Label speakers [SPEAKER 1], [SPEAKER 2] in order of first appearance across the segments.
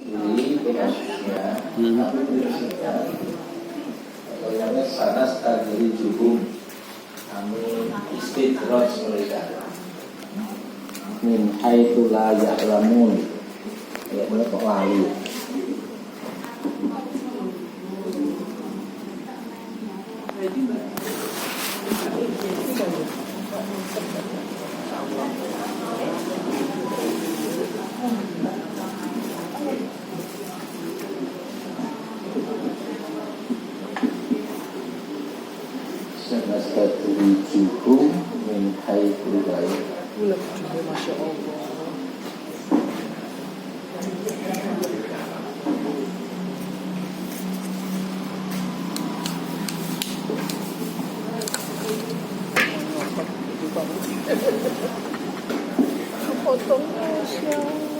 [SPEAKER 1] Ini kasusnya, tapi prinsipnya bagaimana sana stadili juhum kami istidroj mereka min haitsu la ya'lamun. Ya, ini kok lali. Sanastadrijuhum min haitsu la ya'lamun.
[SPEAKER 2] Masya Allah. Potongnya Masya Allah.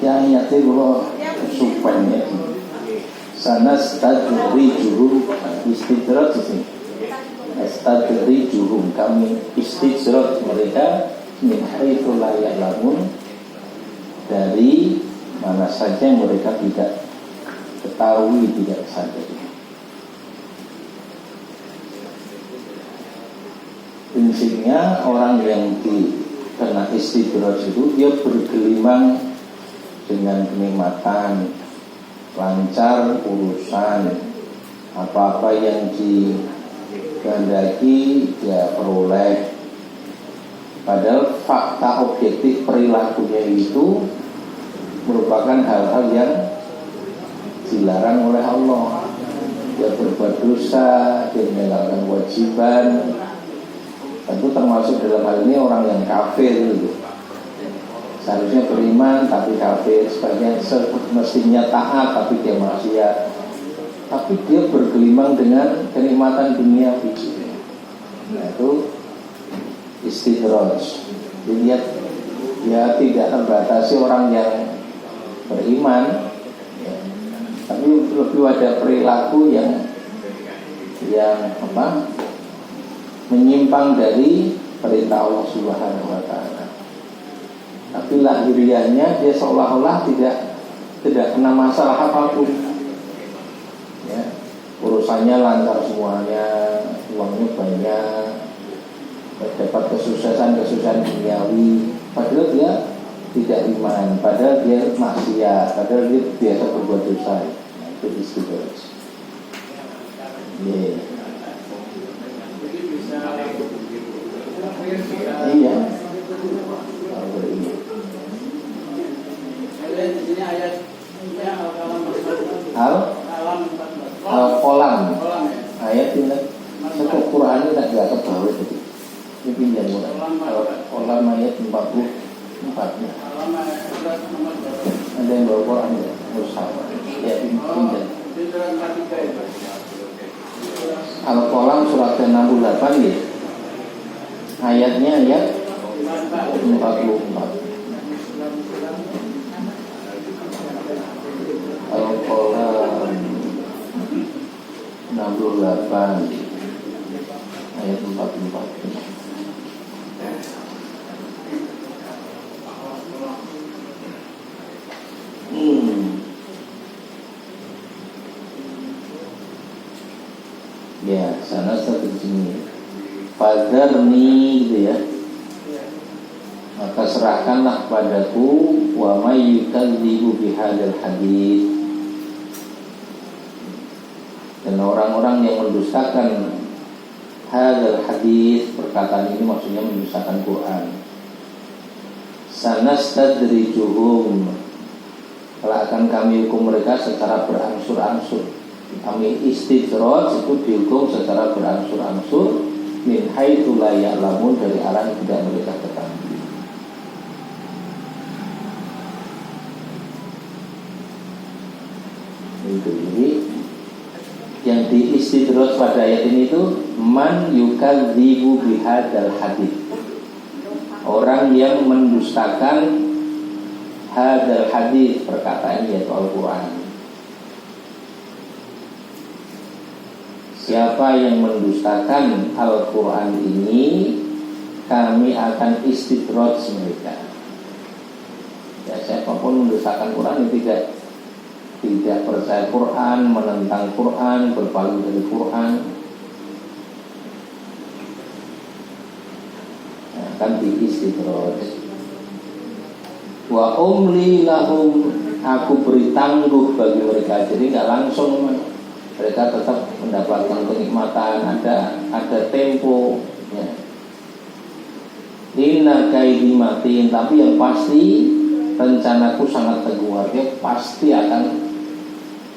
[SPEAKER 2] Yang nyati kalau supaya sana stadrijuhum istidroj di sini. Stadrijuhum kami istidroj mereka min haitsu la ya'lamun, dari mana saja mereka tidak ketahui, tidak sadari. Prinsipnya orang yang kena istidroj itu dia bergelimang dengan kenikmatan, lancar urusan, apa-apa yang dikehendaki dia peroleh. Padahal fakta objektif perilakunya itu merupakan hal-hal yang dilarang oleh Allah. Dia berbuat dosa, dia meninggalkan kewajiban. Tentu termasuk dalam hal ini orang yang kafir gitu. Seharusnya beriman tapi kafir, sebagian semestinya taat tapi dia maksiat, tapi dia bergelimang dengan kenikmatan dunia fiksi. Nah itu istidroj. Jadi dia tidak terbatasi orang yang beriman, ya, tapi lebih ada perilaku yang menyimpang dari perintah Allah Subhanahu wa Ta'ala. Tapi lahiriahnya dia seolah-olah tidak kena masalah apapun. Ya, urusannya lancar semuanya, uangnya banyak, dapat kesuksesan duniawi. Padahal dia tidak iman, padahal dia maksiat, padahal dia biasa berbuat dosa. Nah, itu istidroj. Iya. Al-Qalam ayat ini satu Quran ini tidak kebawa jadi ini pinjam mulai Al-Qalam ayat 44. Ada yang bawa Quran ya? Bersama ya pinjam Al-Qalam surat 68 ya, ayatnya ayat 44. Al-Qalam 68 ayat 44. Ya, sana satu sini. Fadarni gitu ya. Maka serahkanlah padaku wa may yukadzibu bihadzal hadits, dan orang-orang yang mendustakan hadzal hadis, perkataan ini maksudnya mendustakan Quran. Sanastadrijuhum, kalau akan kami hukum mereka secara berangsur-angsur. Kami istidraj itu dihukum secara berangsur-angsur min haitsu la ya'lamun, dari arah yang tidak mereka ketahui. Itu jadi yang diistidraj pada ayat ini itu man yukadzibu bihadzal hadis, orang yang mendustakan hadzal hadis, perkataan yaitu Al-Quran. Siapa yang mendustakan Al-Quran ini, kami akan istidraj mereka. Ya, siapapun mendustakan Quran ini tidak percaya Quran, menentang Quran, berpaling dari Quran, akan diistidraj. Wa umli lahum, aku beri tangguh bagi mereka. Jadi nggak langsung mereka tetap mendapatkan kenikmatan, ada tempo. Ya. Inna kaidi matin, tapi yang pasti rencanaku sangat teguh, artinya pasti akan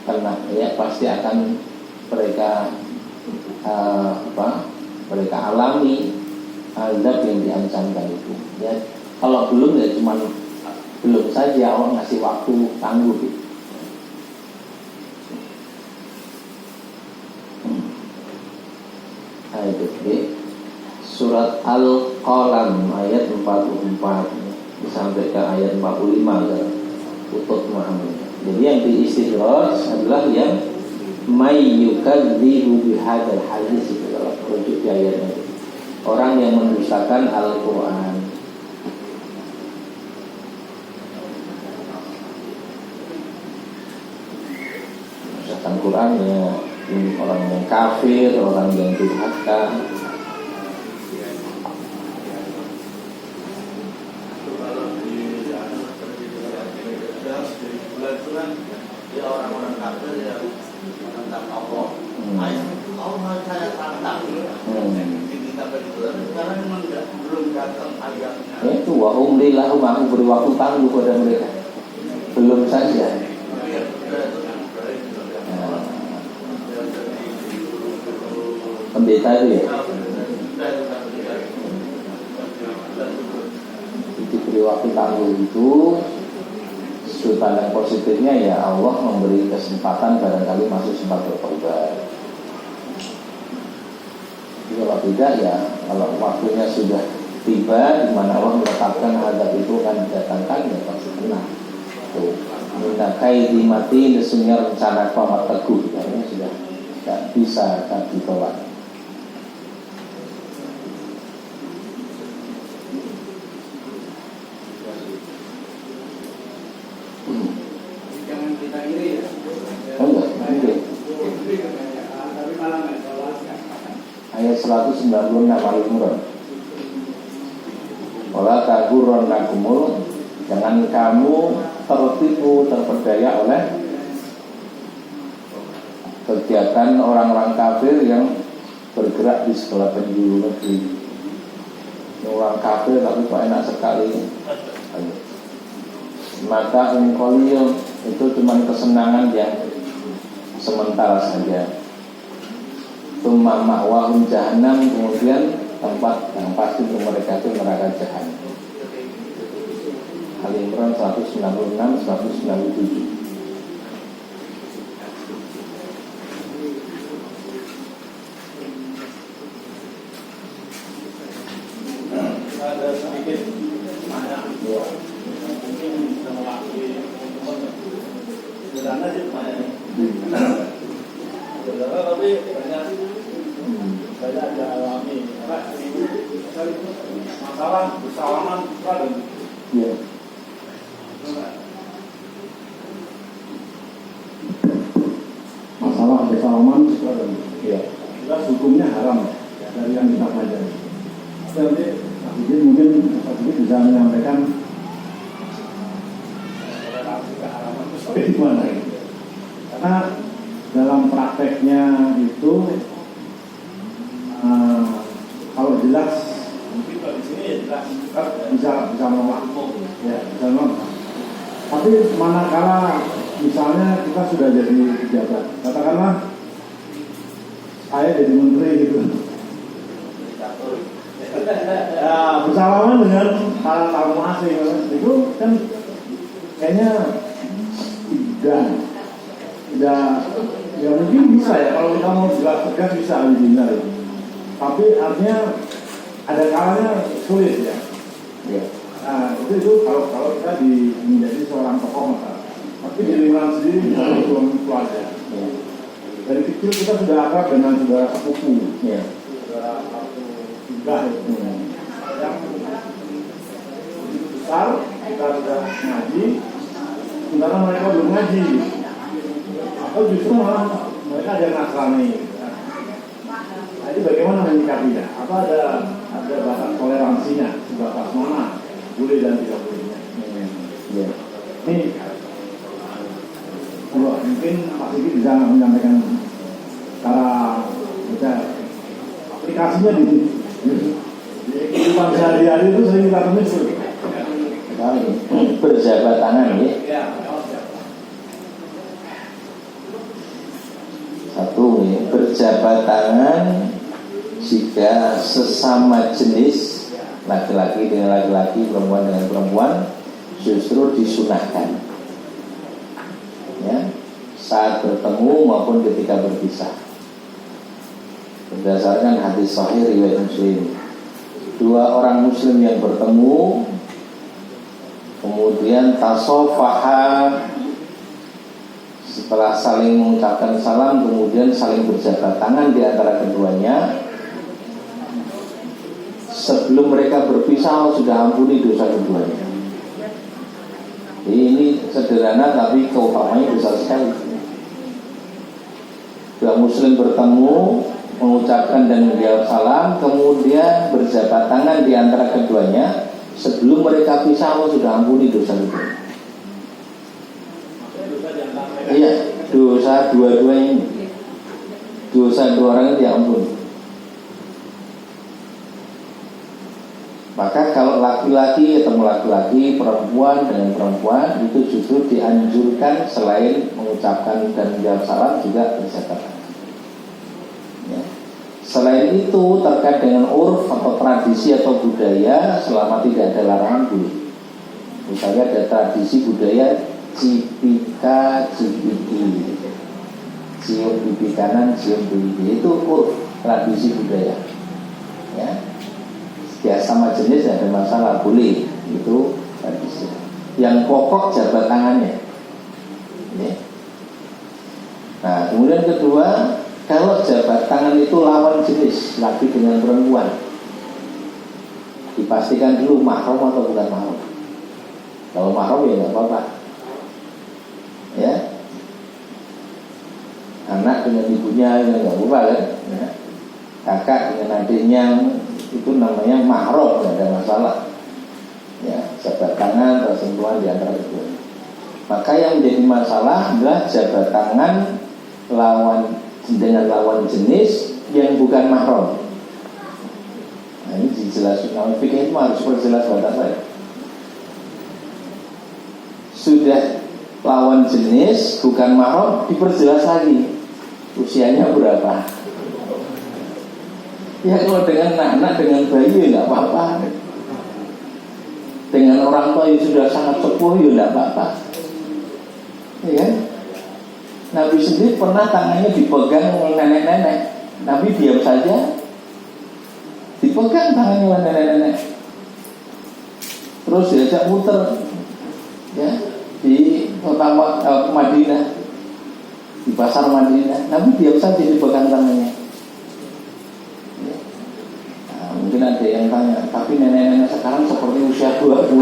[SPEAKER 2] kena, ya pasti akan mereka mereka alami azab yang diancamkan itu. Ya, kalau belum ya cuma belum saja, Allah ngasih waktu tangguh gitu. Ayat itu surat Al-Qalam ayat 44 sampai ke ayat 45 kan, utut memahami. Jadi yang diistidraj adalah yang may yukadzibu bihadzal hadis, itu kalau rujuk di ayatnya, orang yang mendustakan Al-Quran. Mendustakan Quran ya orang yang kafir, orang yang durhaka.
[SPEAKER 3] Dia orang-orang kafir yang menentang Allah. Allah saya tantang. Karena memang belum datang ayatnya.
[SPEAKER 2] Itu wa umli lahum, aku beri waktu tangguh pada mereka. Belum saja. Pendeta itu ya. Diberi waktu tangguh itu sudut yang positifnya ya Allah memberi kesempatan barangkali masih sempat bertobat. Kalau tidak ya, kalau waktunya sudah tiba di mana Allah menetapkan azab itu akan didatangkan, ya pasti kena. Tuh, minta kaidi mati, sesungguhnya rencana amat teguh, ya, ini sudah tidak bisa ditolak. Ayat 196 Al-Imran. Wala taghurrannakumul, jangan kamu tertipu, terpedaya oleh kegiatan orang-orang kafir yang bergerak di segala penjuru negeri. Orang kafir tapi kok enak sekali. Maka qalil, itu cuma kesenangan yang sementara saja. Tsumma ma'wahum jahannam, kemudian tempat yang pasti untuk mereka itu neraka jahanam. Al-Imran 196 197.
[SPEAKER 3] Ada sedikit banyak mungkin mewakili sederhana sih banyak. Tapi banyak ada alami masalah bersalaman kan.
[SPEAKER 2] Iya.
[SPEAKER 1] Masalah bersalaman ya jelas hukumnya haram ya, dari yang kita pelajari. Jadi mungkin Pak Budi bisa menyampaikan bagaimana ini. Karena dalam prakteknya itu bisa menolak, ya bisa menolak. Tapi manakala misalnya kita sudah jadi pejabat, katakanlah saya jadi menteri gitu, ya, bersalaman dengan para tamu asing itu kan kayaknya tidak ya mungkin bisa ya kalau kita mau tegas bisa dihindar ya. Tapi artinya ada kalanya sulit ya. Nah, itu kalau kita menjadi seorang tokoh masyarakat. Tapi di lingkungan sendiri misalnya keluarga. Dari kecil kita sudah akrab dengan saudara sepupu, saudara satu tiga itu. Yang besar kita sudah ngaji, sementara mereka belum ngaji. Atau justru malah mereka ada Nasrani. Jadi bagaimana menyikapinya? Apa ada batas toleransinya? Sebatas mana boleh dan tidak bolehnya? Ini mungkin Pak Sigit bisa menyampaikan cara kita aplikasinya di kehidupan sehari-hari itu sering kita temui.
[SPEAKER 2] Berjabat tangan ya. Satu ya, berjabat tangan jika sesama jenis laki-laki dengan laki-laki, perempuan dengan perempuan justru disunahkan ya, saat bertemu maupun ketika berpisah. Berdasarkan hadis sahih riwayat Muslim, dua orang Muslim yang bertemu kemudian tasofaha, setelah saling mengucapkan salam kemudian saling berjabat tangan di antara keduanya, sebelum mereka berpisah sudah ampuni dosa keduanya. Ini sederhana tapi keutamaannya besar sekali. Dua Muslim bertemu, mengucapkan dan menjawab salam, kemudian berjabat tangan di antara keduanya, sebelum mereka pisah sudah ampuni dosa keduanya. Iya, dosa dua-duanya ini, dosa dua orang itu diampuni. Maka kalau laki-laki ketemu laki-laki, perempuan dengan perempuan, itu justru dianjurkan selain mengucapkan dan menjawab salam juga berjabat tangan. Ya. Selain itu terkait dengan urf atau tradisi atau budaya, selama tidak ada larangan boleh. Misalnya ada tradisi budaya cipika cipiki, cium pipi kanan, cium pipi kiri, itu urf, tradisi budaya. Ya. Ya sama jenis ada masalah, boleh, itu tradisi. Yang pokok jabat tangannya ya. Nah kemudian kedua, kalau jabat tangan itu lawan jenis, laki dengan perempuan, dipastikan dulu mahram atau bukan mahram. Kalau mahram ya nggak apa-apa ya, anak dengan ibunya ya nggak apa-apa kan ya. Kakak dengan adiknya itu namanya mahram, tidak ada masalah ya, jabat tangan atau sentuhan di antara keduanya. Maka yang menjadi masalah adalah jabat tangan dengan lawan jenis yang bukan mahram. Nah, ini dijelaskan oleh fikih, itu harus perjelas batasnya. Sudah lawan jenis bukan mahram, diperjelas lagi usianya berapa. Ya kalau dengan anak dengan bayi ya nggak apa-apa. Dengan orang tua yang sudah sangat sepuh ya nggak apa-apa. Ya. Nabi sendiri pernah tangannya dipegang oleh nenek-nenek, Nabi diam saja, dipegang tangannya oleh nenek-nenek, terus diajak muter, ya di kota Madinah, di pasar Madinah, Nabi diam saja dipegang tangannya. Mungkin ada yang tanya, tapi nenek-nenek sekarang seperti usia 20.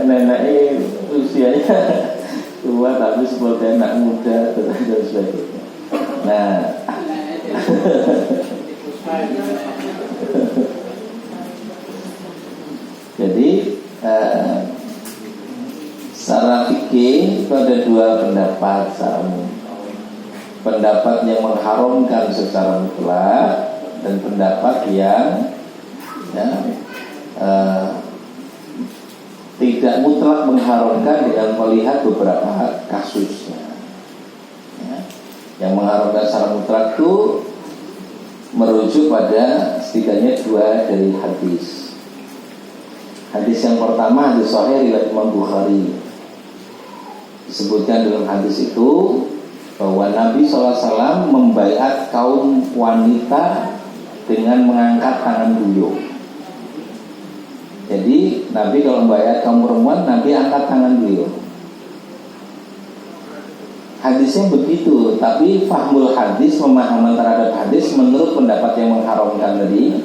[SPEAKER 2] Nenek usianya tua tapi sebagai anak muda dan sebagainya. ada dua pendapat secara umum. Pendapat yang mengharamkan secara mutlak dan pendapat yang tidak mutlak mengharamkan dengan melihat beberapa kasusnya. Yang mengharamkan secara mutlak itu merujuk pada setidaknya dua dari hadis. Hadis yang pertama hadis sahih riwayat Imam Bukhari. Disebutkan dalam hadis itu bahwa Nabi SAW membaiat kaum wanita dengan mengangkat tangan beliau. Jadi Nabi kalau membaiat kaum perempuan, Nabi angkat tangan beliau. Hadisnya begitu, tapi fahmul hadis, pemahaman terhadap hadis menurut pendapat yang mengharamkan tadi,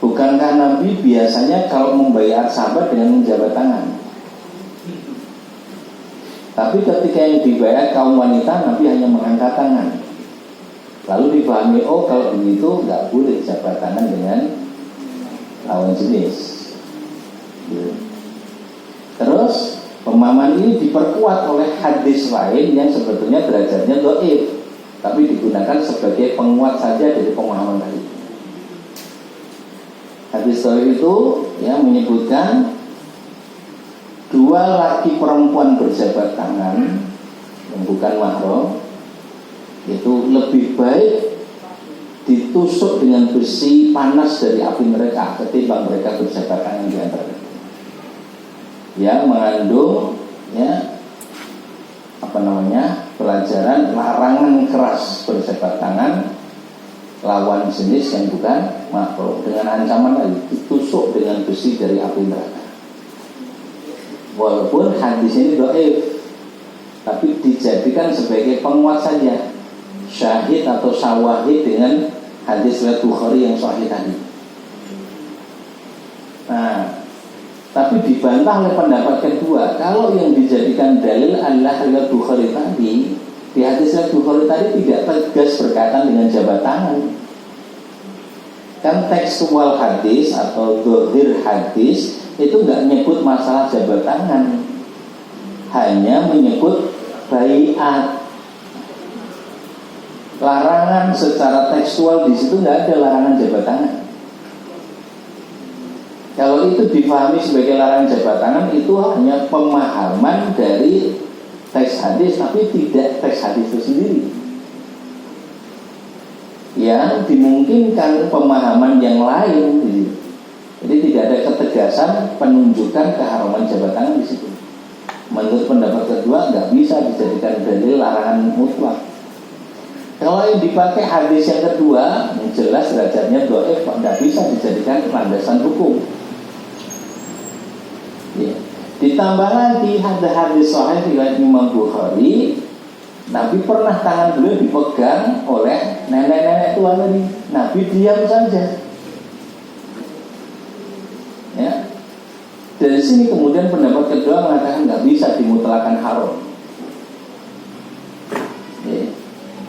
[SPEAKER 2] bukankah Nabi biasanya kalau membaiat sahabat dengan menjabat tangan? Tapi ketika yang dibayar kaum wanita, Nabi hanya mengangkat tangan. Lalu dipahami, oh kalau begitu nggak boleh jabat tangan dengan lawan jenis. Terus pemahaman ini diperkuat oleh hadis lain yang sebetulnya derajatnya dhaif, tapi digunakan sebagai penguat saja dari pemahaman tadi. Hadis dhaif itu menyebutkan dua laki perempuan berjabat tangan yang bukan mahram itu lebih baik ditusuk dengan besi panas dari api mereka ketimbang mereka berjabat tangan di antara mereka. Yang mengandung pelajaran larangan keras berjabat tangan lawan jenis yang bukan mahram dengan ancaman lagi ditusuk dengan besi dari api mereka. Walaupun hadis ini dhaif, tapi dijadikan sebagai penguat saja, syahid atau syawahid dengan hadis riwayat Bukhari yang sahih tadi. Nah, tapi dibantah oleh pendapat kedua, kalau yang dijadikan dalil adalah riwayat Bukhari tadi, di hadis riwayat Bukhari tadi tidak tegas berkaitan dengan jabat tangan. Kan tekstual hadis atau dhahir hadis itu nggak menyebut masalah jabat tangan, hanya menyebut baiat. Larangan secara tekstual di situ nggak ada larangan jabat tangan. Kalau itu dipahami sebagai larangan jabat tangan, itu hanya pemahaman dari teks hadis, tapi tidak teks hadis itu sendiri. Yang dimungkinkan pemahaman yang lain. Jadi tidak ada ketegasan penunjukan keharaman jabat tangan di situ. Menurut pendapat kedua nggak bisa dijadikan dalil larangan mutlak. Kalau yang dipakai hadis yang kedua, jelas derajatnya dhaif, nggak bisa dijadikan landasan hukum. Ya. Ditambah lagi ada hadis sahih riwayat Imam Bukhari, Nabi pernah tangan beliau dipegang oleh nenek-nenek tua tadi. Nabi diam saja. Ya. Dari sini kemudian pendapat kedua mengatakan nggak bisa dimutlakan haram.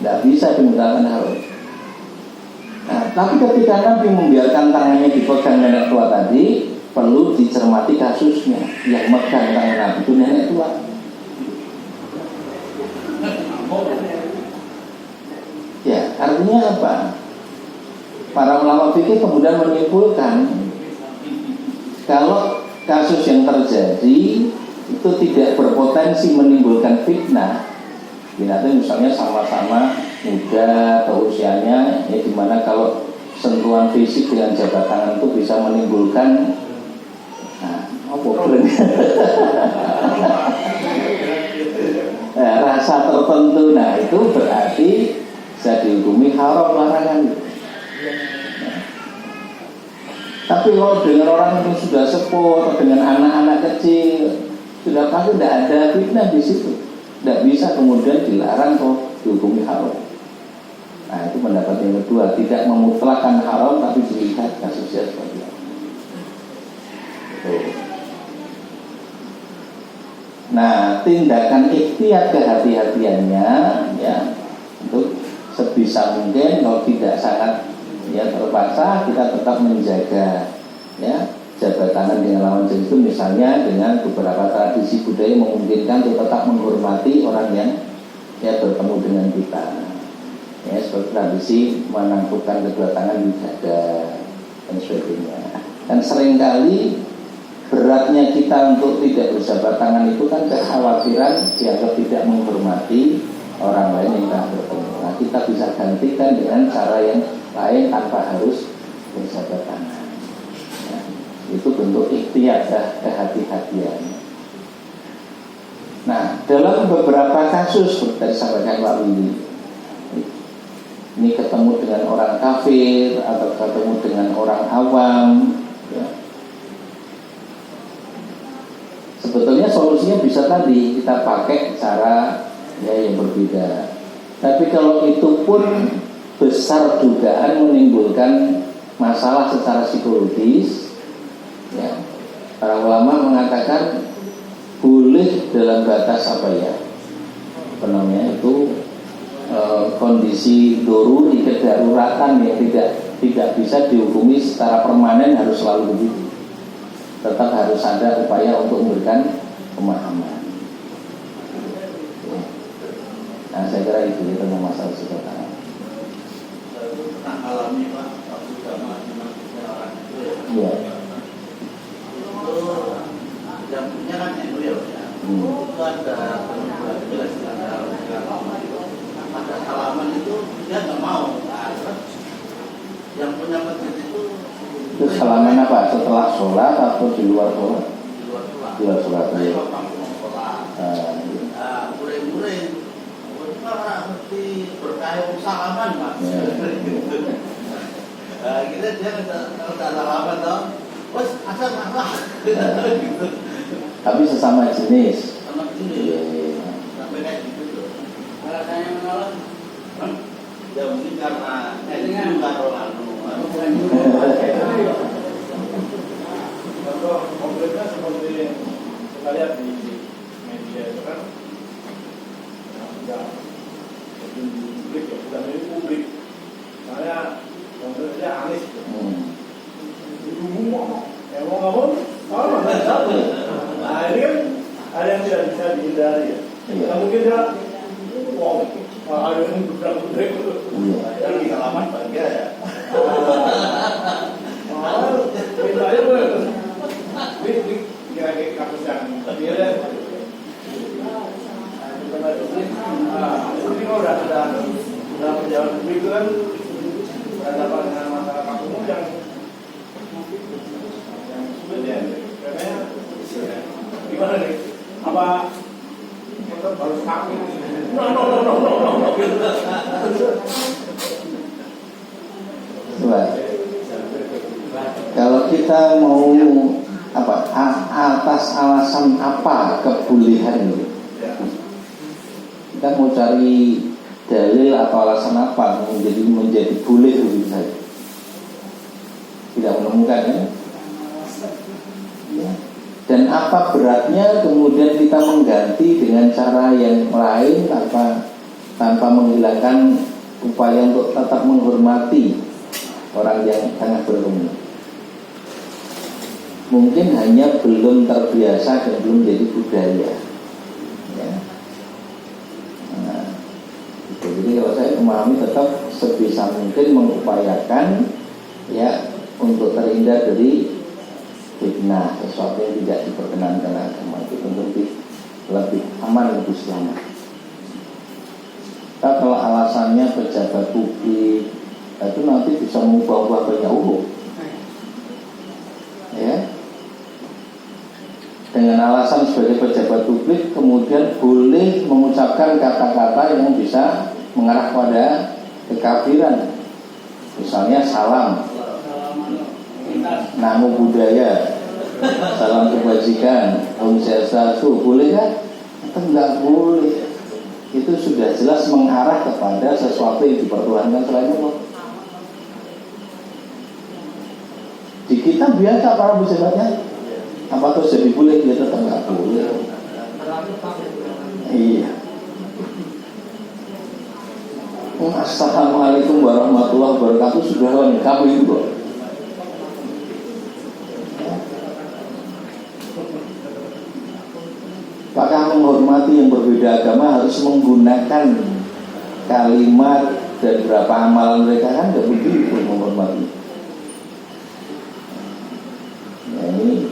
[SPEAKER 2] Nggak bisa dimutlakan haram. Nah, tapi ketika Nabi membiarkan tangannya dipegang nenek tua tadi, perlu dicermati kasusnya. Yang megang tangan Nabi itu nenek tua. Ya, artinya apa? Para ulama fikih kemudian menyimpulkan kalau kasus yang terjadi itu tidak berpotensi menimbulkan fitnah. Itu misalnya sama-sama muda atau usianya, ya dimana kalau sentuhan fisik dengan jabat tangan itu bisa menimbulkan rasa tertentu. Nah itu berarti bisa dihukumi haram larangan. Tapi kalau dengan orang yang sudah sepuh atau dengan anak-anak kecil, sudah pasti tidak ada fitnah di situ. Tidak bisa kemudian dilarang atau dihukumi haram. Nah itu pendapat yang kedua, tidak memutlakan haram tapi dilihat kasusnya seperti apa. Nah tindakan ikhtiyat kehati-hatiannya ya untuk sebisa mungkin kalau tidak sangat terpaksa kita tetap menjaga ya jabat tangan dengan lawan jenis itu misalnya dengan beberapa tradisi budaya memungkinkan untuk tetap menghormati orang yang ya bertemu dengan kita, ya seperti tradisi menangkupkan kedua tangan di dada dan sebagainya. Dan seringkali beratnya kita untuk tidak berjabat tangan itu kan kekhawatiran dianggap tidak menghormati orang lain yang kita bertemu. Nah, kita bisa gantikan dengan cara yang lain tanpa harus berjabat tangan. Ya, itu bentuk ikhtiar kehati-hatian. Nah, dalam beberapa kasus seperti disampaikan Pak Willy, ini ketemu dengan orang kafir atau ketemu dengan orang awam, ya. Sebetulnya solusinya bisa tadi kita pakai cara ya yang berbeda. Tapi kalau itu pun besar dugaan menimbulkan masalah secara psikologis, ya, para ulama mengatakan boleh dalam batas apa ya, apa namanya itu kondisi daruri, kedaruratan yang tidak bisa dihukumi secara permanen harus selalu begitu. Tetap harus ada upaya untuk memberikan pemahaman. Nah, saya kira itu tentang masalah jabat tangan.
[SPEAKER 3] Saya itu pernah alami Pak, waktu zaman orang itu ya.
[SPEAKER 2] Iya.
[SPEAKER 3] Itu yang punya kan NU ya. Itu ada penuh jelas ada halaman itu dia nggak mau. Yang punya masjid itu
[SPEAKER 2] halaman apa? Setelah sholat atau di luar sholat? Di luar sholat.
[SPEAKER 3] Saya
[SPEAKER 2] Ya.
[SPEAKER 3] kampung sekolah. Murid-murid orang mesti berkaya salaman Pak. Kita dia kalau ada salaman dong, bos asal apa?
[SPEAKER 2] Tapi sesama jenis.
[SPEAKER 3] Sama ini sampai kayak gitu tuh. Kalau saya menolak, ya mungkin karena itu karena contoh konkretnya seperti kita lihat di media itu kan sudah publik ya, sudah menjadi publik. Misalnya konkretnya Anies itu mau ngomong sama satu. Nah ini kan ada yang tidak bisa dihindari ya. Nah, mungkin dia wow, ada yang beberapa itu yang di halaman bangga ya. Mintanya ini kira-kira kasus yang dia ini kalau udah pejabat publik itu kan berhadapan dengan masyarakat umum yang sulit ya. Karena gimana nih? Apa kita harus kaki? No.
[SPEAKER 2] Kalau kita mau apa atas alasan apa kebolehan itu, kita mau cari dalil atau alasan apa menjadi boleh begitu saja, tidak menemukan ya. Dan apa beratnya kemudian kita mengganti dengan cara yang lain tanpa menghilangkan upaya untuk tetap menghormati orang yang tengah bertemu. Mungkin hanya belum terbiasa dan belum jadi budaya. Ya. Nah, jadi kalau saya memahami tetap sebisa mungkin mengupayakan ya untuk terhindar dari fitnah, sesuatu yang tidak diperkenankan agama itu tentu lebih aman, lebih selamat. Kalau alasannya pejabat publik itu nanti bisa mengubah banyak hukum, ya. Dengan alasan sebagai pejabat publik kemudian boleh mengucapkan kata-kata yang bisa mengarah pada kekafiran, misalnya salam, namo budaya, salam kebajikan, om swastiastu, boleh kan? Atau enggak boleh? Itu sudah jelas mengarah kepada sesuatu yang dipertuhankan selain Allah. Di kita biasa para pejabatnya, apa terus jadi boleh? Dia tetap enggak boleh. Iya. Assalamualaikum warahmatullahi wabarakatuh sudah lengkap itu kok. berbeda agama harus menggunakan kalimat dan berapa amalan mereka, kan nggak begitu menghormati. Nah, ini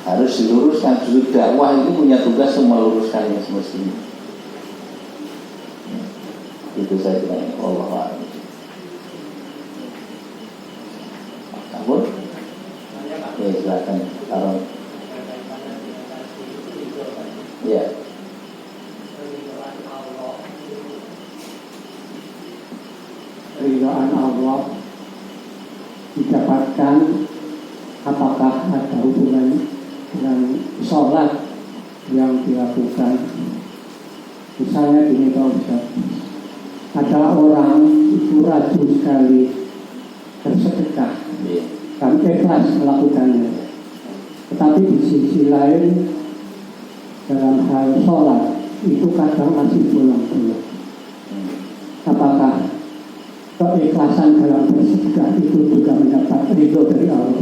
[SPEAKER 2] harus diluruskan. Justru dakwah ini punya tugas untuk meluruskannya semestinya. Itu saya kira. Allah a'lam. Kabur? Ya silakan. Taruh. Ya.
[SPEAKER 4] Ridhaan Allah didapatkan apakah ada hubungan dengan sholat yang dilakukan? Misalnya gini Pak Ustaz, ada orang itu rajin sekali bersedekah dan ikhlas melakukannya, tetapi di sisi lain dalam hal sholat itu kadang masih bolong-bolong. Apakah keikhlasan dalam bersedekah itu juga mendapat ridho dari Allah?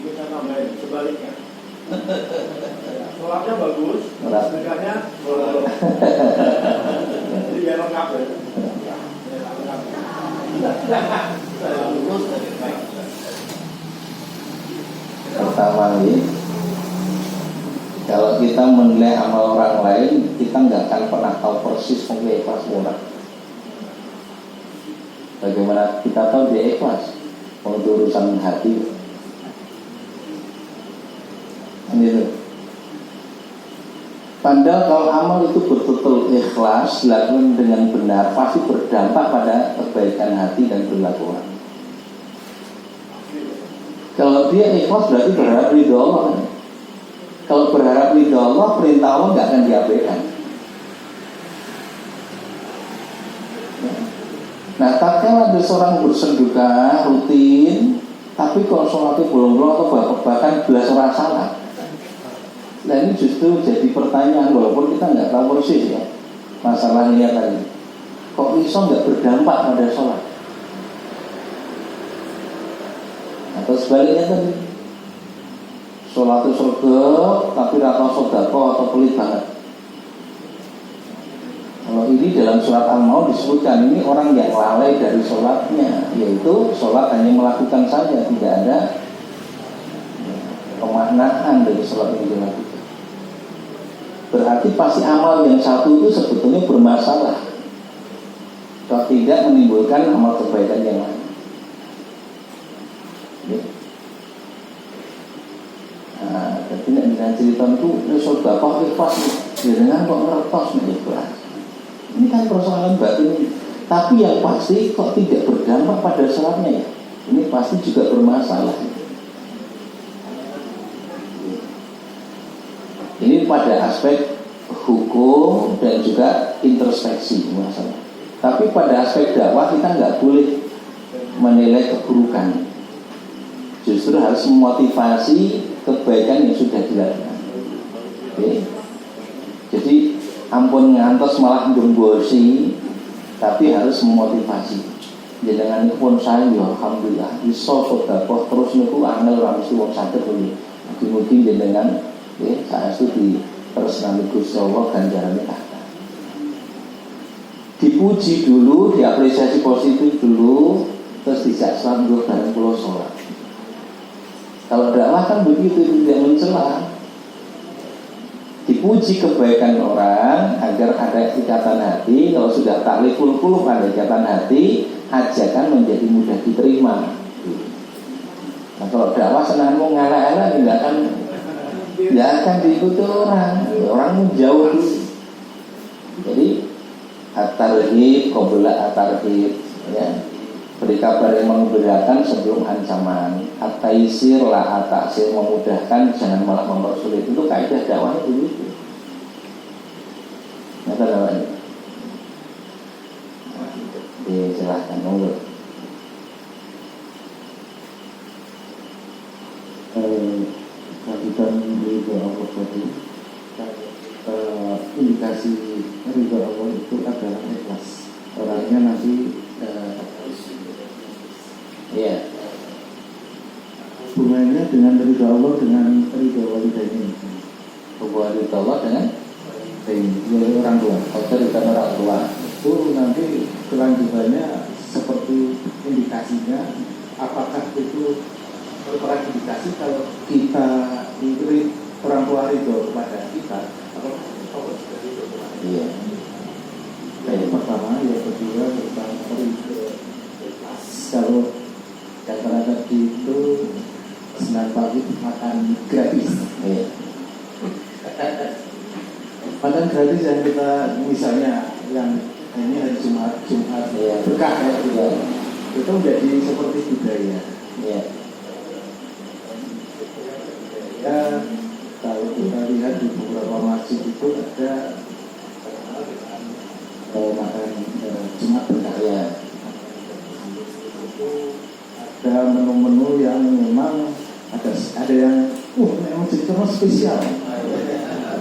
[SPEAKER 3] Kita tambahin sebaliknya. Sholatnya bagus, sedekahnya bolong. Jadi biar lengkap ya.
[SPEAKER 2] Pertama ini, kalau kita menilai amal orang lain, kita nggak akan pernah tahu persis mungkin ikhlas orang. Bagaimana kita tahu dia ikhlas? Untuk urusan hati. Ini. Padahal kalau amal itu betul-betul ikhlas, dilakukan dengan benar, pasti berdampak pada kebaikan hati dan perilaku orang. Kalau dia ikhlas berarti berharap ridho Allah. Kalau berharap ridho Allah, perintah Allah nggak akan diabaikan. Nah, tatkala ada seorang bersedekah rutin, tapi kalau sholatnya bolong-bolong atau bahkan belas orang salah. Nah, ini justru jadi pertanyaan, walaupun kita nggak tahu persis ya masalahnya tadi. Kok iso nggak berdampak pada sholat? Atau sebaliknya tadi, sholat itu surga tapi rata sodako atau pelit banget. Kalau ini dalam surat Al-Maun disebutkan ini orang yang lalai dari sholatnya, yaitu sholat hanya melakukan saja, tidak ada pemaknaan dari sholat yang dilakukan. Berarti pasti amal yang satu itu sebetulnya bermasalah kalau tidak menimbulkan amal kebaikan yang lain. Nah, jadi dengan cerita itu sudah kok ikhlas, dengan kok ngertos nih ikhlas. Ini kan persoalan batin. Tapi yang pasti kok tidak berdampak pada sholatnya ya. Ini pasti juga bermasalah. Ini pada aspek hukum dan juga introspeksi masalah. Tapi pada aspek dakwah kita nggak boleh menilai keburukan. Justru harus memotivasi kebaikan yang sudah dilakukan. Oke. Jadi ampun ngantos malah ndonggosi, tapi harus memotivasi. Jangan pun saya ya alhamdulillah iso sedekah terus niku angel ora mesti wong saged kuwi. Mugi-mugi jenengan nggih saestu ditresnani Gusti Allah ganjarane kathah. Dipuji dulu, diapresiasi positif dulu, terus dijak sambut bareng kula salat. Kalau dakwah kan begitu, tidak mencela. Dipuji kebaikan orang agar ada ikatan hati. Kalau sudah takliful qulub ada ikatan hati, ajakan menjadi mudah diterima. Nah, kalau dakwah senang mau ngalah-alah nggak akan diikuti orang. Orang menjauh dulu. Jadi at-tarhib qabla at-tarhib, ya. Beri kabar yang memudahkan sebelum ancaman. At-taisir la at-taksir, memudahkan jangan malah mempersulit. Itu kaidah dakwah begitu. Nyata namanya. Silahkan monggo.
[SPEAKER 5] Kita ridho Allah tadi, indikasi ridho Allah itu adalah ikhlas. Orangnya nanti hubungannya dengan ridho Allah dengan ridho walidain.
[SPEAKER 2] hubungan Allah dengan
[SPEAKER 5] orang tua.
[SPEAKER 2] otoritas orang tua.
[SPEAKER 5] Itu nanti kelanjutannya seperti indikasinya, apakah itu merupakan indikasi kalau kita diberi orang tua itu kepada kita atau
[SPEAKER 2] Iya.
[SPEAKER 5] yang pertama, yang kedua tentang kalau kata-kata itu Senin pagi makan gratis.
[SPEAKER 2] Iya.
[SPEAKER 5] Makan gratis yang kita misalnya yang ini hari Jumat
[SPEAKER 2] Iya.
[SPEAKER 5] berkah ya,
[SPEAKER 2] Iya.
[SPEAKER 5] itu menjadi seperti budaya.
[SPEAKER 2] Iya.
[SPEAKER 5] Ya, kalau kita lihat di beberapa masjid itu ada makan Jumat berkah.
[SPEAKER 2] Iya.
[SPEAKER 5] Ada menu-menu yang memang ada yang memang jadi terus spesial.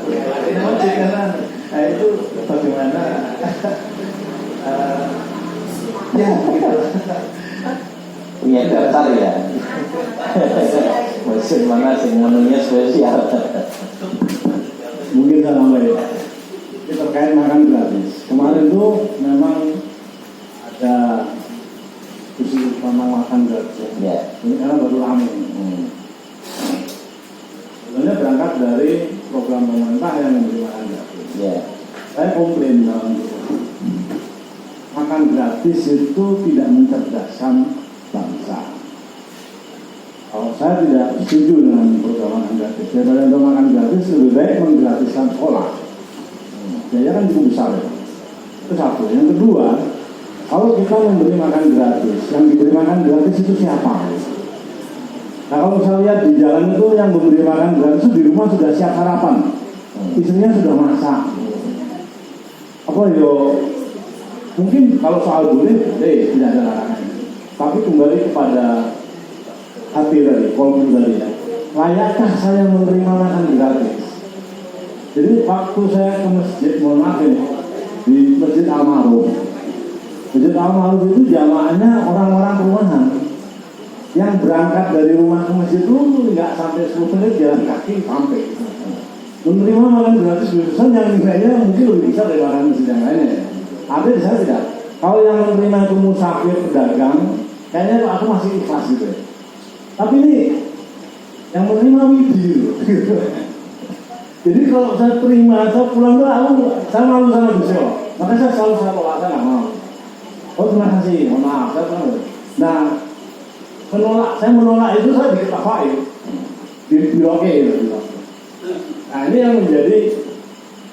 [SPEAKER 5] Memang jadi karena itu bagaimana ya gitu.
[SPEAKER 2] Punya daftar ya. Masjid mana sih menunya spesial.
[SPEAKER 1] Mungkin saya nambahin ini terkait makan gratis. Kemarin tuh memang ada isu tentang makan gratis.
[SPEAKER 2] Ya.
[SPEAKER 1] Ini karena baru ramai. Sebenarnya berangkat dari program pemerintah yang memberi makan gratis.
[SPEAKER 2] Ya.
[SPEAKER 1] Saya komplain dalam itu. Makan gratis itu tidak mencerdaskan bangsa. Kalau saya tidak setuju dengan program makan gratis, daripada untuk makan gratis lebih baik menggratiskan sekolah. Biaya kan cukup besar ya. Itu satu. Yang kedua, kalau kita memberi makan gratis, yang diberi makan gratis itu siapa? Nah kalau saya lihat di jalan itu yang memberi makan gratis itu di rumah sudah siap sarapan, istrinya sudah masak. Apa yo? Mungkin kalau soal boleh, tidak ada larangan. Tapi kembali kepada hati tadi, kolom tadi ya. Layakkah saya menerima makan gratis? Jadi waktu saya ke masjid, mohon maaf ini, di Masjid Al-Ma'ruf. Masjid Al-Ma'ruf itu jamaahnya orang-orang rumahan yang berangkat dari rumah ke masjid itu nggak sampai 10 menit jalan kaki sampai. Menerima makan gratis khususan yang nilainya mungkin lebih besar daripada masjid yang lainnya. Ada di sana tidak. Kalau yang menerima itu musafir, pedagang, kayaknya aku masih ikhlas gitu ya. Tapi ini yang menerima widi gitu. Jadi kalau saya terima, saya pulang tuh saya malu sama Gus Yo. Makanya saya selalu tolak, saya nggak mau. Oh terima kasih, mohon maaf, saya tahu. Nah, saya menolak itu saya diketawain, diblokir gitu. Nah ini yang menjadi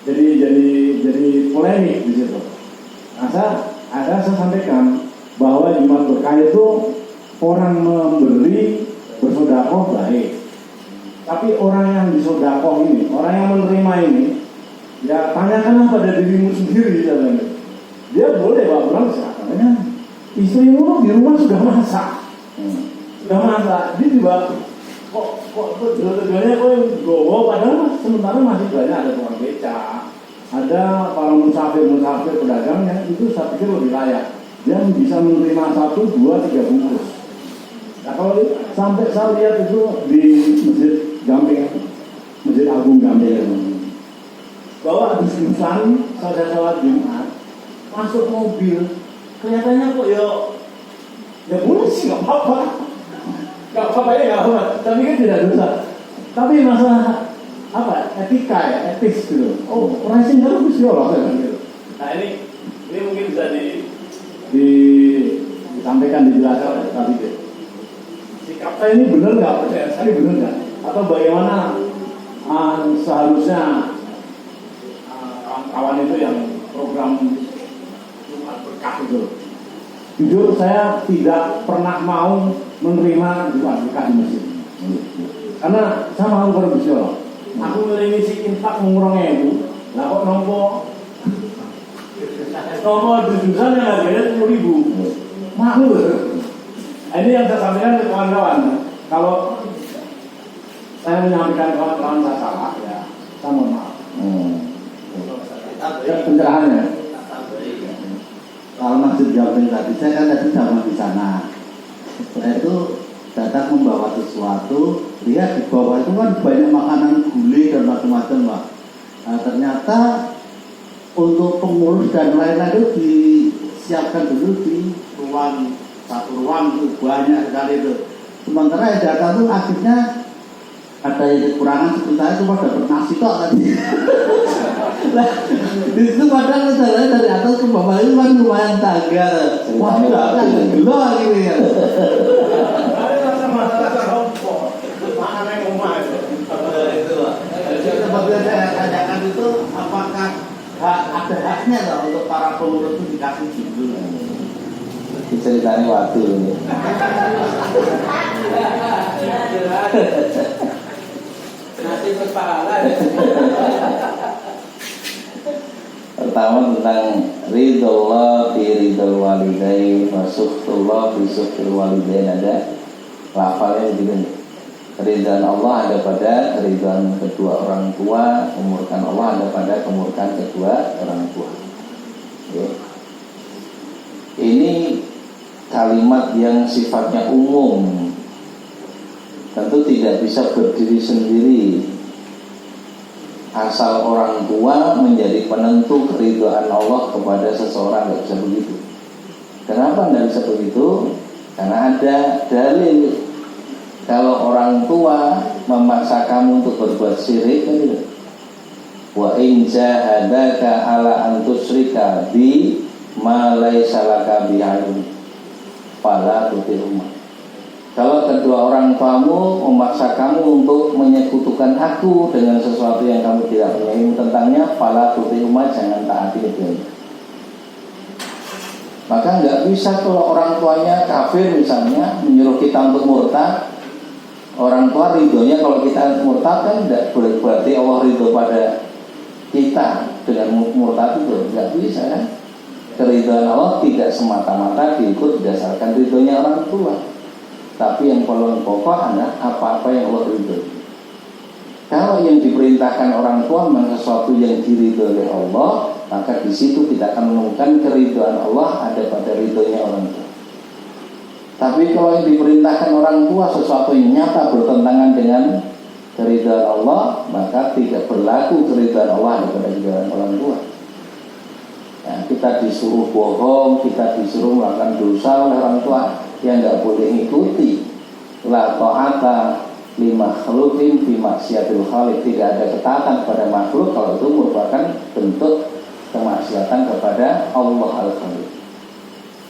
[SPEAKER 1] jadi polemik di situ. Nah, saya sampaikan bahwa Jumat Berkah itu orang memberi bersedekah baik. Tapi orang yang disedekah ini, orang yang menerima ini, ya tanyakanlah pada dirimu sendiri katanya. Dia boleh bawa pulang katanya. Istrimu di rumah sudah masak. Sudah masak. Dia juga kok dua-duanya kok gowo padahal sementara masih banyak ada tukang beca. Ada para musafir pedagang yang itu saya pikir lebih layak. Dia bisa menerima 1, 2, 3 bungkus. Nah kalau sampai saya lihat itu di Gamping, Masjid Agung Gamping, bahwa habis imsan saya sholat Jumat masuk mobil, kelihatannya kok ya boleh sih nggak apa-apa ya nggak apa, tapi kan tidak dosa. Tapi masalah apa etika ya, etis gitu. Oh pricing harus diolah kan gitu. Nah ini mungkin bisa disampaikan, dijelaskan tadi deh. Sikap saya ini benar nggak, percaya saya benar nggak, atau bagaimana seharusnya kawan itu yang program Jumat Berkah itu. Jujur saya tidak pernah mau menerima Jumat Berkah di masjid, karena saya mau berbisnis. Aku milih si infak mengurangnya itu, lah kok nompo jurusan yang harganya 10.000, mahal. Ini yang saya sampaikan ke kawan-kawan. Kalau saya menyampaikan kawan-kawan saya salah, ya saya mohon maaf. Pencerahannya.
[SPEAKER 5] Kalau Masjid Gamping tadi, saya kan tadi sama di sana. Nah itu datang membawa sesuatu, lihat di bawah itu kan banyak makanan gulai dan macam-macam Pak. Nah, ternyata untuk pengurus dan lain-lain itu disiapkan dulu di satu ruang itu banyak sekali itu. Sementara yang datang itu akhirnya ada yang kekurangan sebentar itu pada dapat nasi kok tadi. Nah, di situ padahal jalan dari atas ke bawah itu kan lumayan tangga. Wah, kan gelo gitu ya. Seperti yang saya tanyakan itu, apakah ada haknya tak untuk para pengurus itu dikasih gitu?
[SPEAKER 2] Ceritanya waktu ini.
[SPEAKER 4] Nanti berpahala.
[SPEAKER 2] Pertama tentang ridhollah fi ridhol walidain wa sukhtullah fi sukhtil walidain, ada lafalnya begini. Keridhaan Allah ada pada keridhaan kedua orang tua, kemurkaan Allah ada pada kemurkaan kedua orang tua. Oke. Ini kalimat yang sifatnya umum, tentu tidak bisa berdiri sendiri. Asal orang tua menjadi penentu keridhaan Allah kepada seseorang, nggak bisa begitu. Kenapa nggak bisa begitu? Karena ada dalil. Kalau orang tua memaksa kamu untuk berbuat syirik, kan gitu. Wa in jahadaka ala an tusyrika bi ma laysa laka bi'ilm fala tuti'huma. Kalau kedua orang tuamu memaksa kamu untuk menyekutukan aku dengan sesuatu yang kamu tidak punya ilmu tentangnya, fala tuti'huma, jangan taati itu. Maka nggak bisa kalau orang tuanya kafir misalnya menyuruh kita untuk murtad. Orang tua ridhonya kalau kita murtad kan tidak boleh berarti Allah ridho pada kita dengan murtad itu, nggak bisa kan? Keridhaan Allah tidak semata-mata diikut berdasarkan ridhonya orang tua, tapi yang paling pokok adalah apa-apa yang Allah ridho. Kalau yang diperintahkan orang tua memang sesuatu yang diridhoi oleh Allah, maka di situ kita akan menemukan keridhaan Allah ada pada ridhonya orang tua. Tapi kalau yang diperintahkan orang tua sesuatu yang nyata bertentangan dengan keridhaan Allah, maka tidak berlaku keridhaan Allah daripada keridhaan orang tua. Nah, kita disuruh bohong, kita disuruh melakukan dosa oleh orang tua yang tidak boleh mengikuti. La ta'ata li makhluqin fi maksiatil khaliq, tidak ada ketaatan kepada makhluk kalau itu merupakan bentuk kemaksiatan kepada Allah Al-Khaliq.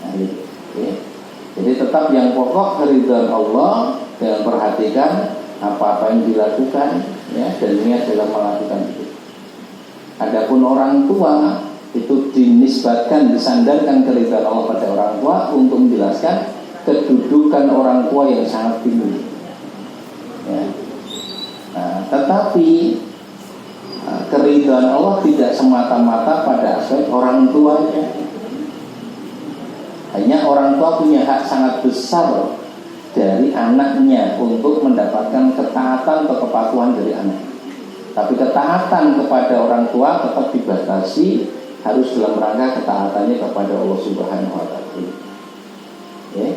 [SPEAKER 2] Nah, itu. Okay. Jadi tetap yang pokok keridhaan Allah dengan perhatikan apa-apa yang dilakukan, ya, dan niat dalam melakukan itu. Adapun orang tua itu dinisbatkan, disandarkan keridhaan Allah pada orang tua untuk menjelaskan kedudukan orang tua yang sangat tinggi. Ya. Nah, tetapi keridhaan Allah tidak semata-mata pada aspek orang tuanya. Hanya orang tua punya hak sangat besar dari anaknya untuk mendapatkan ketaatan atau kepatuhan dari anak. Tapi ketaatan kepada orang tua tetap dibatasi, harus dalam rangka ketaatannya kepada Allah Subhanahu wa Ta'ala. Okay.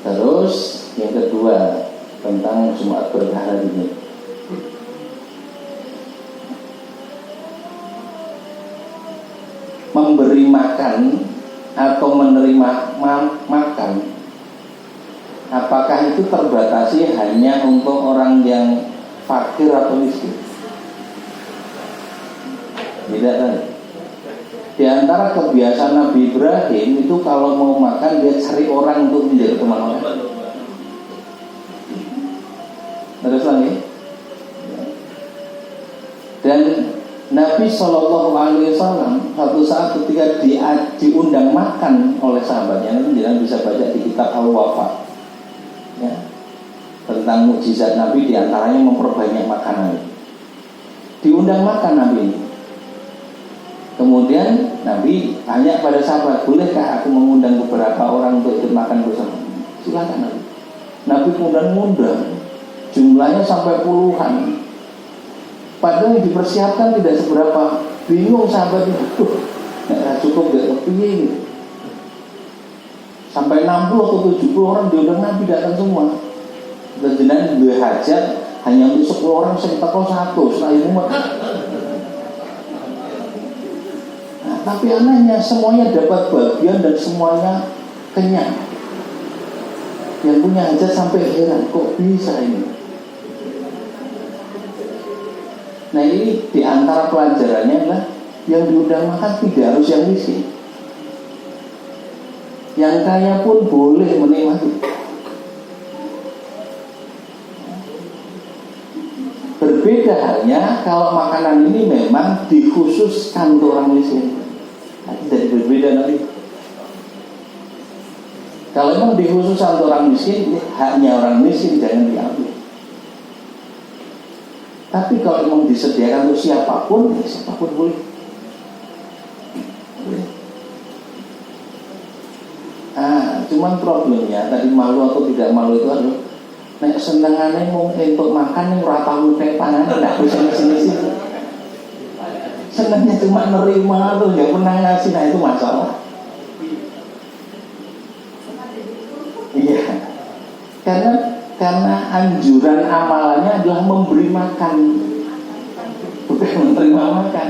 [SPEAKER 2] Terus yang kedua tentang Jumat Berkah ini. Memberi makan atau menerima makan, apakah itu terbatasi hanya untuk orang yang fakir atau miskin? Tidak kan? Di antara kebiasaan Nabi Ibrahim itu kalau mau makan dia cari orang untuk menjadi teman orang. Terus lagi. Dan Nabi SAW suatu saat ketika diundang makan oleh sahabatnya, nanti jangan bisa baca di kitab Al-Wafa, ya, tentang mukjizat Nabi diantaranya memperbanyak makanan. Diundang makan Nabi. Kemudian Nabi tanya pada sahabat, bolehkah aku mengundang beberapa orang untuk ikut makan bersama? Silakan Nabi. Nabi kemudian mengundang, jumlahnya sampai puluhan. Padahal yang dipersiapkan tidak seberapa. Bingung sahabat itu, nggak cukup, nggak kepingin. Sampai 60 atau 70 orang diundang Nabi datang semua. Dan jenengan dua hajat hanya untuk 10 orang sing teko 100 selain umat. Nah, tapi anehnya semuanya dapat bagian dan semuanya kenyang. Yang punya hajat sampai heran, kok bisa ini? Nah, ini diantara pelajarannya adalah yang diundang makan tidak harus yang miskin. Yang kaya pun boleh menikmati. Berbeda halnya kalau makanan ini memang dikhususkan untuk orang miskin. Nah, jadi berbeda nanti. Kalau memang dikhususkan untuk orang miskin, haknya orang miskin jangan diambil. Tapi kalau memang disediakan untuk siapapun, ya siapapun boleh. Cuman problemnya tadi malu atau tidak malu itu adalah nek senengannya mau untuk makan yang ora tau kayak panganan ndak bisa sini. Senangnya cuma nerima tuh, nggak pernah ngasih, nah itu masalah. Iya, karena anjuran amalannya adalah memberi makan, bukan menerima makan.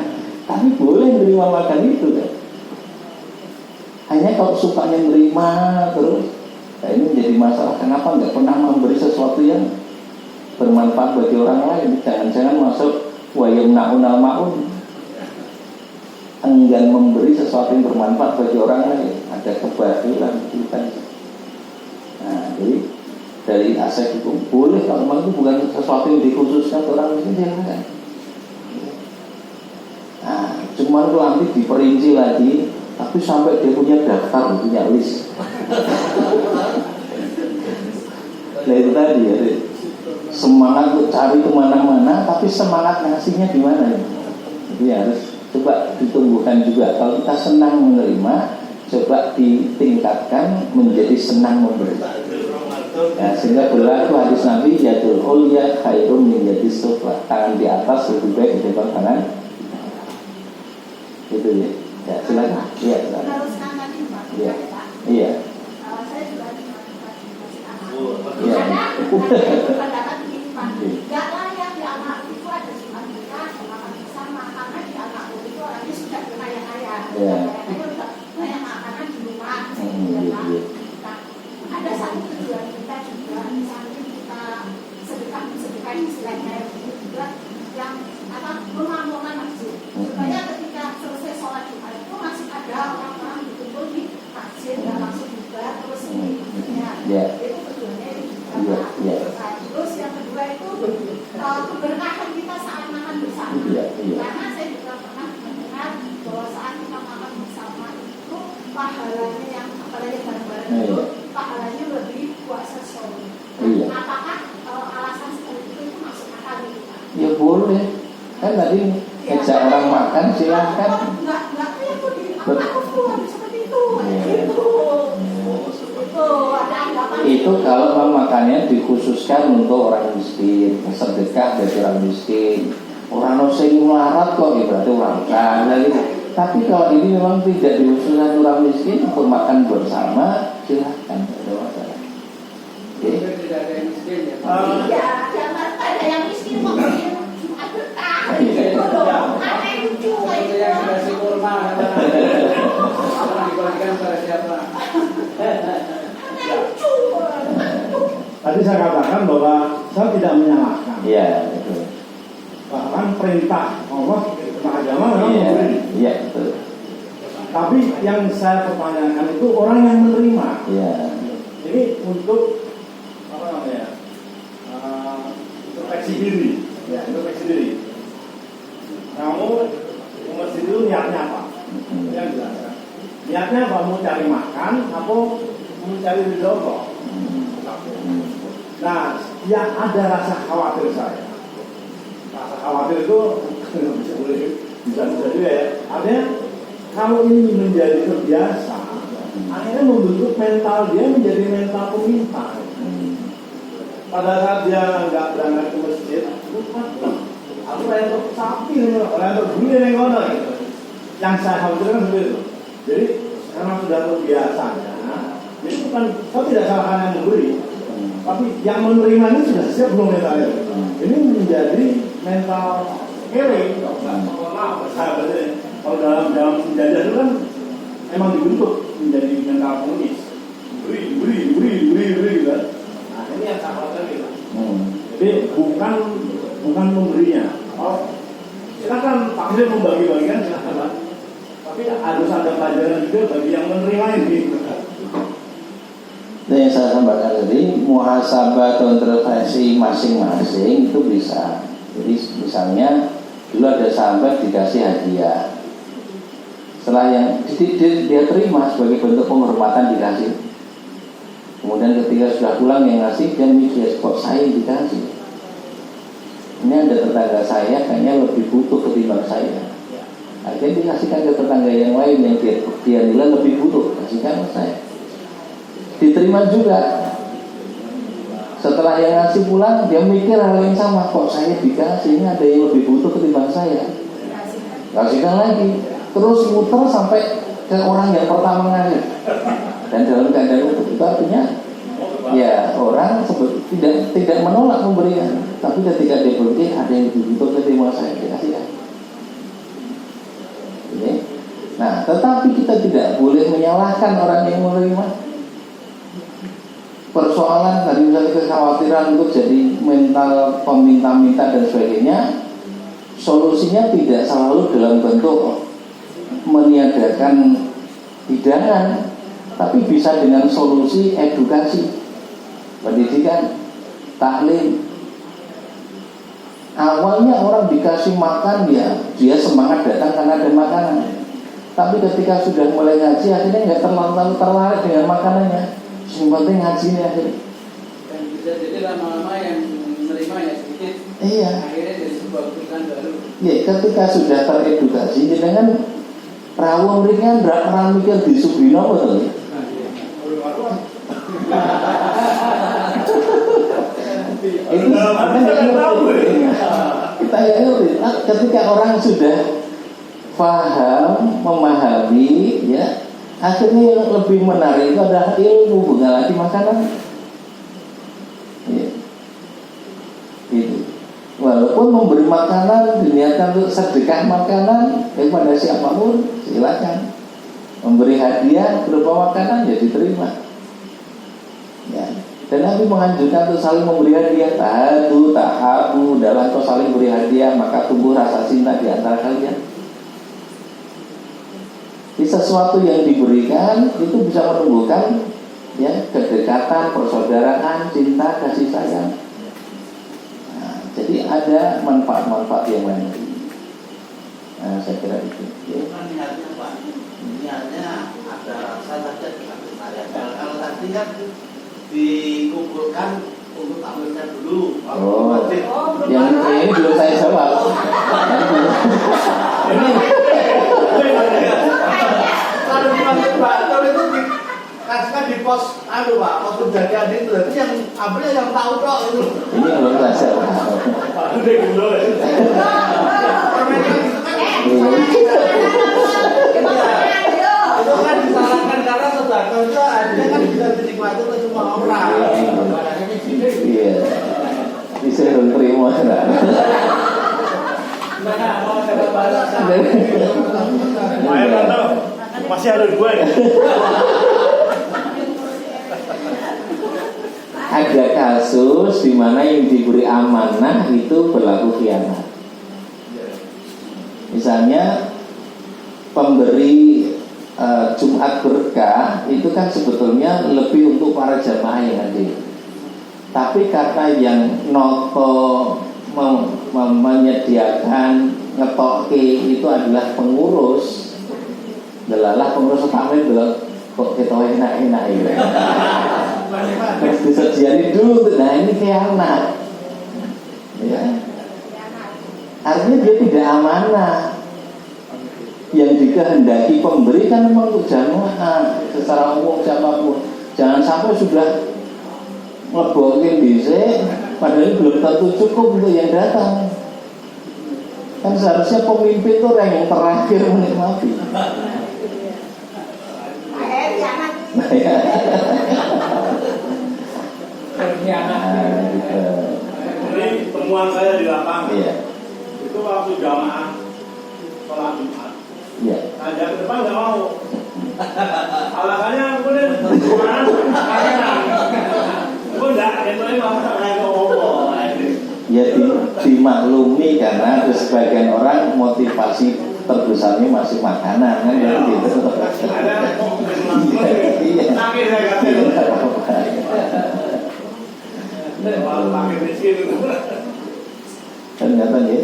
[SPEAKER 2] Tapi boleh menerima makan itu kan. Hanya kalau sukanya menerima terus, nah ini menjadi masalah. Kenapa nggak pernah memberi sesuatu yang bermanfaat bagi orang lain? Jangan-jangan masuk wayamnaunal maun, enggan memberi sesuatu yang bermanfaat bagi orang lain. Ada kebahilan kita. Nah, jadi dari aspek hukum boleh kalau memang itu bukan sesuatu yang dikhususkan untuk orang miskin, jangan. Nah, cuman kalau nanti diperinci lagi. Tapi sampai dia punya daftar, punya list. Nah itu tadi ya, semangat untuk cari kemana-mana, tapi semangat ngasihnya di mana ya? Jadi harus coba ditumbuhkan juga. Kalau kita senang menerima, coba ditingkatkan menjadi senang memberi. Ya, sehingga berlaku hadis Nabi, yadul ulya khairum min yadis sufla. Tangan di atas lebih baik daripada tangan. Itu ya. Ya, silakan. Iya, silakan.
[SPEAKER 6] Meneruskan tadi, Pak.
[SPEAKER 2] Iya.
[SPEAKER 6] Pak.
[SPEAKER 2] Iya.
[SPEAKER 6] Saya juga masih anak.
[SPEAKER 2] Iya.
[SPEAKER 6] Ada pendapat begini, Pak. Gak layak di anak itu ada cuma kita makan bersama, karena di anak itu orangnya sudah kaya-kaya.
[SPEAKER 2] Iya.
[SPEAKER 6] Kaya-kaya udah banyak makanan di rumah.
[SPEAKER 2] Iya.
[SPEAKER 6] Nah, ada satu tujuan kita juga, misalnya kita sedekah istilahnya itu juga yang memampukan masjid, supaya ketika selesai sholat Jumat itu masih ada orang-orang berkumpul di masjid yang langsung juga terus ya itu tujuannya terus yang kedua itu keberkahan kita saat makan bersama, karena saya juga pernah mendengar bahwa saat kita makan bersama itu pahalanya yang apalagi bareng-bareng itu pahalanya lebih puasa sore. Apakah alasan seperti itu masuk akal gitu Pak?
[SPEAKER 2] Ya boleh. Kan tadi ngejak orang makan silahkan.
[SPEAKER 6] Enggak itu di aku seperti itu. Itu ada anggapan.
[SPEAKER 2] Itu kalau makannya dikhususkan untuk orang miskin, sedekah bagi orang miskin. Orang sing melarat kok ya berarti orang kaya gitu. Tapi kalau ini memang tidak dikhususkan orang miskin untuk makan bersama, silahkan, tidak ada masalah. Oke.
[SPEAKER 4] Tidak ada yang miskin ya.
[SPEAKER 6] Iya, jangan ada yang miskin mau bikin Jumat berkah gitu loh. Aneh lucu kayak
[SPEAKER 4] Itu yang
[SPEAKER 6] gitu.
[SPEAKER 4] dikasih kurma, orang dibagikan pada siapa?
[SPEAKER 6] Aneh lucu.
[SPEAKER 1] Tadi saya katakan bahwa saya tidak menyalahkan.
[SPEAKER 2] Iya, betul.
[SPEAKER 1] Bahkan perintah Allah tentang agama memang
[SPEAKER 2] Iya,
[SPEAKER 1] memberi.
[SPEAKER 2] iya, betul.
[SPEAKER 1] Tapi yang saya pertanyakan itu orang yang menerima.
[SPEAKER 2] Iya.
[SPEAKER 1] Ini untuk apa namanya? Introspeksi diri. Ya, introspeksi diri. Kamu ke masjid itu niatnya apa? Yang jelas kan? Niatnya apa? Mau cari makan atau mau cari ridho Allah? Nah, yang ada rasa khawatir saya. Rasa khawatir itu bisa juga ya. Artinya kalau ini menjadi terbiasa, akhirnya membentuk mental dia menjadi mental peminta. Pada saat dia nggak berangkat ke masjid, aku rentok sapi, rentok beli yang kono gitu. Yang saya khawatirkan seperti itu. Jadi karena sudah terbiasanya, jadi bukan, saya tidak salahkan yang memberi, tapi yang menerima ini sudah siap belum mentalnya. Ini menjadi mental kere. Kalau dalam penjajah itu kan emang dibentuk menjadi mental komunis. Beri gitu kan. Nah ini yang saya khawatir gitu. Jadi bukan memberinya. Oh, silakan Pak Presiden membagi-bagikan silakan. Tapi harus ada pelajaran juga bagi yang menerima ini.
[SPEAKER 2] Nah, yang saya sampaikan tadi, muhasabah atau introspeksi masing-masing itu bisa. Jadi misalnya dulu ada sahabat dikasih hadiah, setelah yang dia terima sebagai bentuk penghormatan dikasih. Kemudian ketika sudah pulang yang ngasih, dia mikir, kok saya yang dikasih? Ini ada tetangga saya kayaknya lebih butuh ketimbang saya. Akhirnya dikasihkan ke tetangga yang lain yang dia nilai lebih butuh, kasihkan ke saya. Diterima juga. Setelah yang ngasih pulang, dia mikir hal yang sama, kok saya dikasih, ini ada yang lebih butuh ketimbang saya. Kasihkan lagi. Terus muter sampai ke orang yang pertama ngasih. Dan dalam keadaan itu artinya ya orang tidak menolak pemberian, tapi ketika dia berpikir ada yang lebih butuh ketimbang saya, dikasihkan. Nah, tetapi kita tidak boleh menyalahkan orang yang menerima. Persoalan tadi misalnya kekhawatiran untuk jadi mental peminta-minta dan sebagainya, solusinya tidak selalu dalam bentuk meniadakan hidangan, tapi bisa dengan solusi edukasi, pendidikan, taklim. Awalnya orang dikasih makan ya dia semangat datang karena ada makanan. Tapi ketika sudah mulai ngaji akhirnya nggak terlalu tertarik dengan makanannya. Yang penting ngajinya akhirnya.
[SPEAKER 4] Dan bisa jadi lama-lama yang menerima ya sedikit.
[SPEAKER 2] Iya.
[SPEAKER 4] Akhirnya jadi sebuah kebutuhan baru.
[SPEAKER 2] Ya ketika sudah teredukasi, dengan rawuh mriki ora mikir disubino betul. Itu kita ngerti. Ketika orang sudah paham, memahami, ya akhirnya yang lebih menarik itu adalah ilmu, bukan lagi makanan. Ya. Itu. Walaupun memberi makanan diniatkan untuk sedekah makanan kepada siapapun, silakan. Memberi hadiah berupa makanan ya diterima. Ya. Dan Nabi menganjurkan untuk saling memberi hadiah. Tahadu, tahabu, dalam kau saling beri hadiah maka tumbuh rasa cinta di antara kalian. Sesuatu yang diberikan itu bisa menumbuhkan ya kedekatan, persaudaraan, cinta, kasih sayang. Nah, jadi ada manfaat-manfaat yang lain. Nah, saya kira itu.
[SPEAKER 7] Bukan niatnya Pak, niatnya ada rasa saja dengan saya. Kalau tadi kan dikumpulkan untuk tamunya dulu.
[SPEAKER 2] Oh, yang ini belum saya jawab. Ini
[SPEAKER 7] kalau dipanggil Pak Tor itu dikasihkan di pos Pak, pos penjagaan itu. Jadi yang ambilnya yang tahu kok itu.
[SPEAKER 2] Ini belum saya jawab.
[SPEAKER 3] Udah gitu ya.
[SPEAKER 7] Itu kan disalahkan karena sedekah itu artinya kan bisa dinikmati oleh semua orang.
[SPEAKER 2] Iya. Bisa terima enggak?
[SPEAKER 3] Ayo Tante, masih ada dua ya.
[SPEAKER 2] Ada kasus di mana yang diberi amanah itu berlaku khianat. Misalnya pemberi Jumat berkah itu kan sebetulnya lebih untuk para jamaah yang hadir. Tapi karena yang noto menyediakan ngetoke itu adalah pengurus, delalah pengurus utama itu kok kita enak-enak ya. Terus disediain dulu, nah ini khianat. Ya. Artinya dia tidak amanah. Yang dikehendaki pemberi kan memang untuk jamaah secara umum siapapun. Jangan sampai sudah ngebokin dhisik padahal belum tentu cukup untuk yang datang. Kan seharusnya pemimpin itu orang yang terakhir menikmati. Nah, ya. Nah, gitu.
[SPEAKER 3] Ini temuan saya di lapangan.
[SPEAKER 2] Iya.
[SPEAKER 3] Itu waktu jamaah sholat Jumat.
[SPEAKER 2] Iya.
[SPEAKER 3] Ngajak ke depan nggak mau. Alasannya kemudian gimana? Gue enggak, itu malah saya ngomong.
[SPEAKER 2] Ya dimaklumi karena ada sebagian orang motivasi terbesarnya masih makanan kan gitu.
[SPEAKER 3] Ada
[SPEAKER 2] Iya.
[SPEAKER 3] sakit saya kata. Malah pakai miskin.
[SPEAKER 2] Ternyata ya.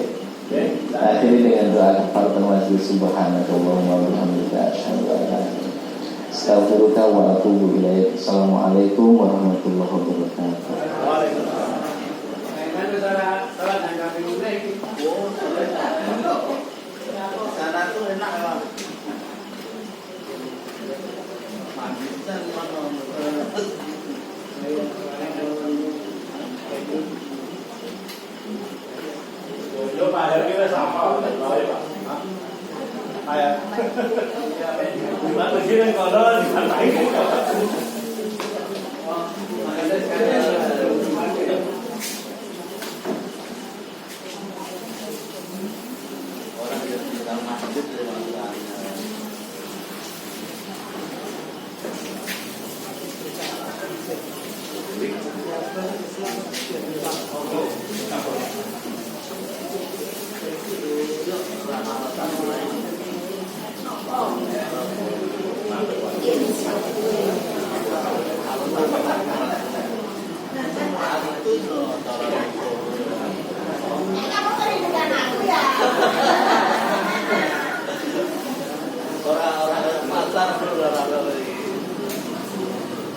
[SPEAKER 2] Akhiri dengan doa kafaratul majlis subhanakallahumma wa bihamdika asyhadu an la ilaha illa anta astaghfiruka wa atubu ilaik. Assalamualaikum warahmatullahi wabarakatuh.
[SPEAKER 3] Waalaikumsalam.
[SPEAKER 7] Sana tuh enak ya. Mandisan mana?
[SPEAKER 3] Yo Pak, hari ini sama Pak. Ayah. Gimana begini konon disampaikan.
[SPEAKER 7] Orang yang tinggal masjid dari mana?
[SPEAKER 6] Kamu merindukan aku ya?
[SPEAKER 7] Orang-orang pasar berlarang lagi.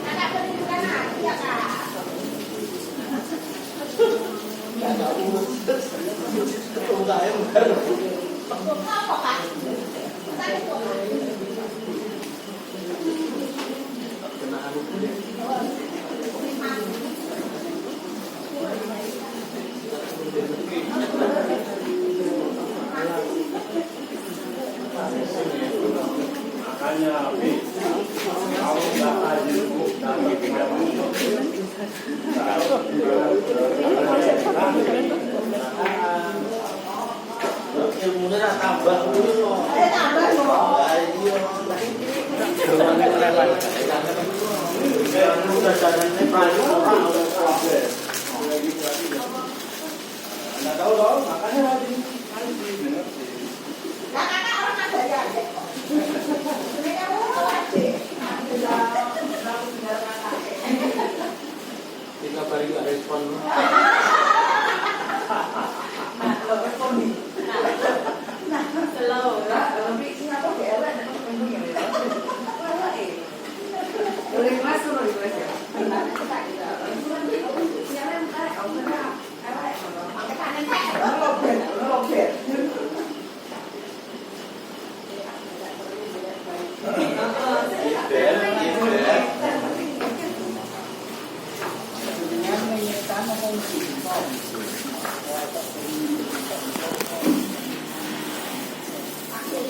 [SPEAKER 6] Kakak merindukan aku ya kak?
[SPEAKER 7] Enggak baru.
[SPEAKER 6] Apa kak? Tadi kok kak?
[SPEAKER 7] Kena anu
[SPEAKER 3] Makanya kalau nggak hadir dari tidak
[SPEAKER 7] ilmunya nak tambah dulu.
[SPEAKER 6] Tambah loh.
[SPEAKER 7] Udah jalannya banyak orang udah kabeh.
[SPEAKER 3] Anda tahu dong, makanya hadir.
[SPEAKER 6] Lah kakak orang ada ya adik kok. Mereka orang adik. Alhamdulillah.
[SPEAKER 7] Kita balik respon.